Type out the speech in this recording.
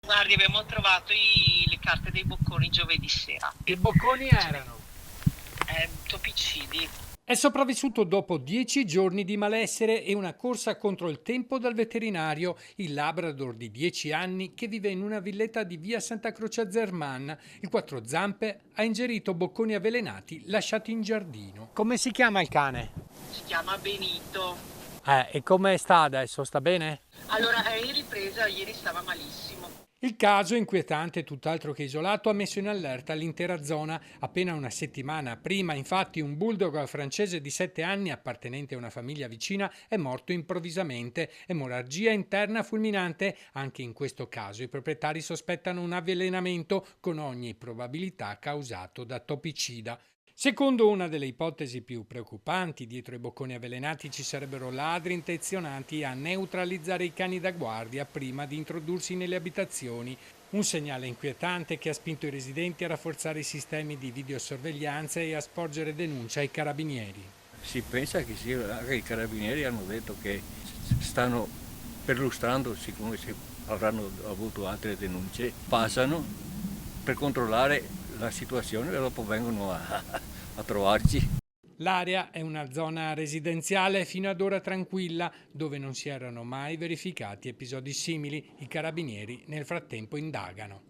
Guardi, abbiamo trovato le carte dei bocconi giovedì sera. Che bocconi erano? Topicidi. È sopravvissuto dopo 10 giorni di malessere e una corsa contro il tempo dal veterinario, il Labrador di 10 anni che vive in una villetta di via Santa Croce a Zerman. Il quattro zampe ha ingerito bocconi avvelenati lasciati in giardino. Come si chiama il cane? Si chiama Benito. E come sta adesso? Sta bene? Allora, è in ripresa, ieri stava malissimo. Il caso, inquietante, tutt'altro che isolato, ha messo in allerta l'intera zona. Appena una settimana prima, infatti, un bulldog francese di 7 anni, appartenente a una famiglia vicina, è morto improvvisamente. Emorragia interna fulminante. Anche in questo caso i proprietari sospettano un avvelenamento, con ogni probabilità causato da topicida. Secondo una delle ipotesi più preoccupanti, dietro i bocconi avvelenati ci sarebbero ladri intenzionati a neutralizzare i cani da guardia prima di introdursi nelle abitazioni. Un segnale inquietante che ha spinto i residenti a rafforzare i sistemi di videosorveglianza e a sporgere denuncia ai carabinieri. Si pensa che anche i carabinieri hanno detto che stanno perlustrando, siccome avranno avuto altre denunce, passano per controllare la situazione e dopo vengono a trovarci. L'area è una zona residenziale fino ad ora tranquilla, dove non si erano mai verificati episodi simili. I carabinieri nel frattempo indagano.